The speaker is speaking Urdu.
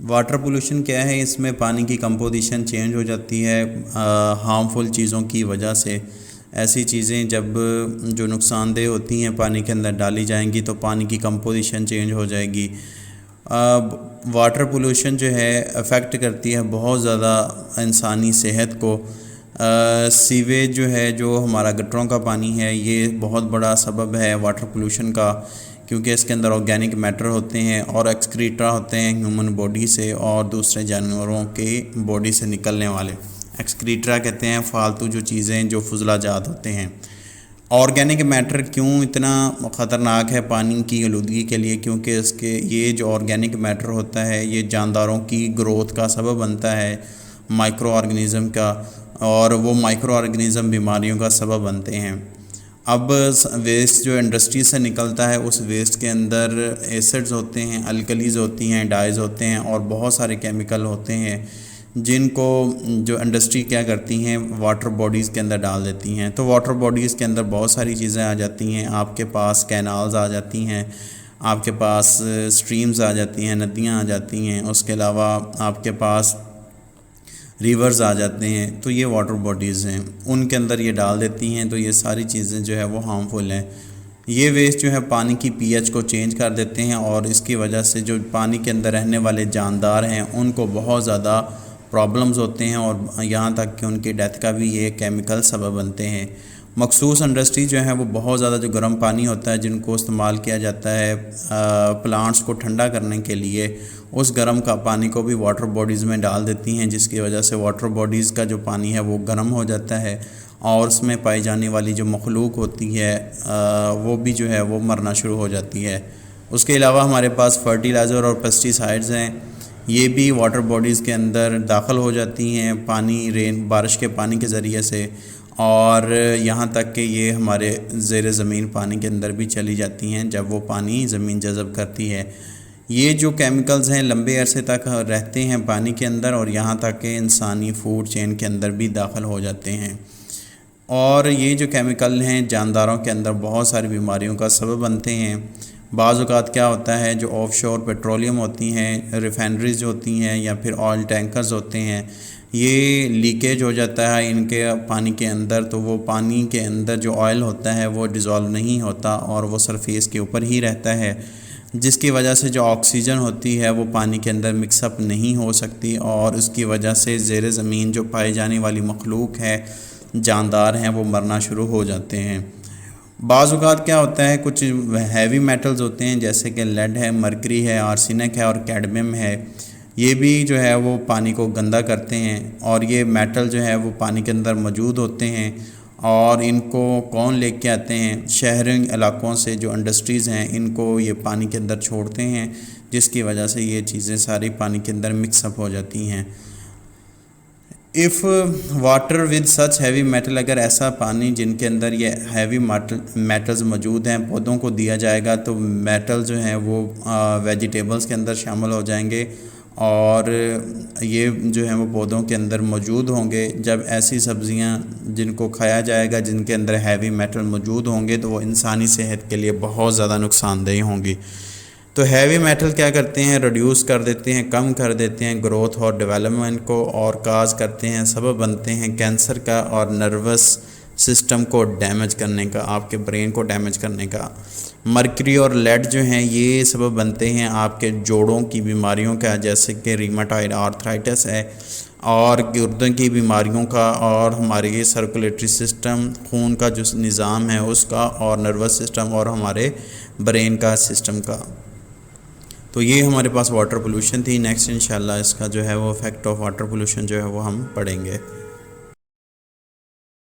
واٹر پولوشن کیا ہے؟ اس میں پانی کی کمپوزیشن چینج ہو جاتی ہے ہارمفل چیزوں کی وجہ سے۔ ایسی چیزیں جب جو نقصان دہ ہوتی ہیں پانی کے اندر ڈالی جائیں گی تو پانی کی کمپوزیشن چینج ہو جائے گی۔ واٹر پولوشن جو ہے افیکٹ کرتی ہے بہت زیادہ انسانی صحت کو۔ سیویج جو ہے، جو ہمارا گٹروں کا پانی ہے، یہ بہت بڑا سبب ہے واٹر پولوشن کا، کیونکہ اس کے اندر آرگینک میٹر ہوتے ہیں اور ایکسکریٹرا ہوتے ہیں ہیومن باڈی سے اور دوسرے جانوروں کی باڈی سے نکلنے والے۔ ایکسکریٹرا کہتے ہیں فالتو جو چیزیں جو فضلہ جات ہوتے ہیں۔ آرگینک میٹر کیوں اتنا خطرناک ہے پانی کی آلودگی کے لیے؟ کیونکہ یہ جو آرگینک میٹر ہوتا ہے یہ جانداروں کی گروتھ کا سبب بنتا ہے، مائکرو آرگنزم کا، اور وہ مائکرو آرگنزم بیماریوں کا سبب بنتے ہیں۔ اب ویسٹ جو انڈسٹری سے نکلتا ہے اس ویسٹ کے اندر ایسڈز ہوتے ہیں، الکلیز ہوتی ہیں، ڈائز ہوتے ہیں اور بہت سارے کیمیکل ہوتے ہیں جن کو جو انڈسٹری کیا کرتی ہیں واٹر باڈیز کے اندر ڈال دیتی ہیں۔ تو واٹر باڈیز کے اندر بہت ساری چیزیں آ جاتی ہیں، آپ کے پاس کینالز آ جاتی ہیں، آپ کے پاس سٹریمز آ جاتی ہیں، ندیاں آ جاتی ہیں، اس کے علاوہ آپ کے پاس ریورز آ جاتے ہیں۔ تو یہ واٹر باڈیز ہیں، ان کے اندر یہ ڈال دیتی ہیں، تو یہ ساری چیزیں جو ہے وہ ہارمفل ہیں۔ یہ ویسٹ جو ہے پانی کی پی ایچ کو چینج کر دیتے ہیں اور اس کی وجہ سے جو پانی کے اندر رہنے والے جاندار ہیں ان کو بہت زیادہ پرابلمز ہوتے ہیں اور یہاں تک کہ ان کی ڈیتھ کا بھی یہ کیمیکل سبب بنتے ہیں۔ مخصوص انڈسٹری جو ہے وہ بہت زیادہ جو گرم پانی ہوتا ہے جن کو استعمال کیا جاتا ہے پلانٹس کو ٹھنڈا کرنے کے لیے، اس گرم کا پانی کو بھی واٹر باڈیز میں ڈال دیتی ہیں، جس کی وجہ سے واٹر باڈیز کا جو پانی ہے وہ گرم ہو جاتا ہے اور اس میں پائی جانے والی جو مخلوق ہوتی ہے وہ بھی جو ہے وہ مرنا شروع ہو جاتی ہے۔ اس کے علاوہ ہمارے پاس فرٹیلائزر اور پیسٹی سائڈز ہیں، یہ بھی واٹر باڈیز کے اندر داخل ہو جاتی ہیں بارش کے پانی کے ذریعے سے، اور یہاں تک کہ یہ ہمارے زیر زمین پانی کے اندر بھی چلی جاتی ہیں جب وہ پانی زمین جذب کرتی ہے۔ یہ جو کیمیکلز ہیں لمبے عرصے تک رہتے ہیں پانی کے اندر اور یہاں تک کہ انسانی فوڈ چین کے اندر بھی داخل ہو جاتے ہیں، اور یہ جو کیمیکل ہیں جانداروں کے اندر بہت ساری بیماریوں کا سبب بنتے ہیں۔ بعض اوقات کیا ہوتا ہے جو آف شور پیٹرولیم ہوتی ہیں، ریفائنریز ہوتی ہیں یا پھر آئل ٹینکرز ہوتے ہیں، یہ لیکیج ہو جاتا ہے ان کے پانی کے اندر، تو وہ پانی کے اندر جو آئل ہوتا ہے وہ ڈیزولو نہیں ہوتا اور وہ سرفیس کے اوپر ہی رہتا ہے، جس کی وجہ سے جو آکسیجن ہوتی ہے وہ پانی کے اندر مکس اپ نہیں ہو سکتی اور اس کی وجہ سے زیر زمین جو پائی جانے والی مخلوق ہے، جاندار ہیں، وہ مرنا شروع ہو جاتے ہیں۔ بعض اوقات کیا ہوتا ہے کچھ ہیوی میٹلز ہوتے ہیں جیسے کہ لیڈ ہے، مرکری ہے، آرسینک ہے اور کیڈمیم ہے، یہ بھی جو ہے وہ پانی کو گندا کرتے ہیں اور یہ میٹل جو ہے وہ پانی کے اندر موجود ہوتے ہیں، اور ان کو کون لے کے آتے ہیں؟ شہری علاقوں سے جو انڈسٹریز ہیں ان کو یہ پانی کے اندر چھوڑتے ہیں، جس کی وجہ سے یہ چیزیں ساری پانی کے اندر مکس اپ ہو جاتی ہیں۔ If water with such heavy metal, اگر ایسا پانی جن کے اندر یہ ہیوی میٹلز موجود ہیں پودوں کو دیا جائے گا تو میٹل جو ہیں وہ ویجیٹیبلز کے اندر شامل ہو جائیں گے اور یہ جو ہیں وہ پودوں کے اندر موجود ہوں گے۔ جب ایسی سبزیاں جن کو کھایا جائے گا جن کے اندر ہیوی میٹل موجود ہوں گے تو وہ انسانی صحت کے لیے بہت زیادہ نقصان دہ ہوں گی۔ تو ہیوی میٹل کیا کرتے ہیں؟ ریڈیوس کر دیتے ہیں، کم کر دیتے ہیں گروتھ اور ڈیولپمنٹ کو، اور کاز کرتے ہیں، سبب بنتے ہیں کینسر کا اور نروس سسٹم کو ڈیمیج کرنے کا، آپ کے برین کو ڈیمیج کرنے کا۔ مرکری اور لیڈ جو ہیں یہ سبب بنتے ہیں آپ کے جوڑوں کی بیماریوں کا، جیسے کہ ریماٹائڈ آرتھرائٹس ہے اور گردوں کی بیماریوں کا، اور ہمارے یہ سرکولیٹری سسٹم، خون کا جو نظام ہے اس کا، اور نروس سسٹم اور ہمارے برین کا سسٹم کا۔ تو یہ ہمارے پاس واٹر پولوشن تھی۔ نیکسٹ انشاءاللہ اس کا جو ہے وہ افیکٹ آف واٹر پولوشن جو ہے وہ ہم پڑھیں گے۔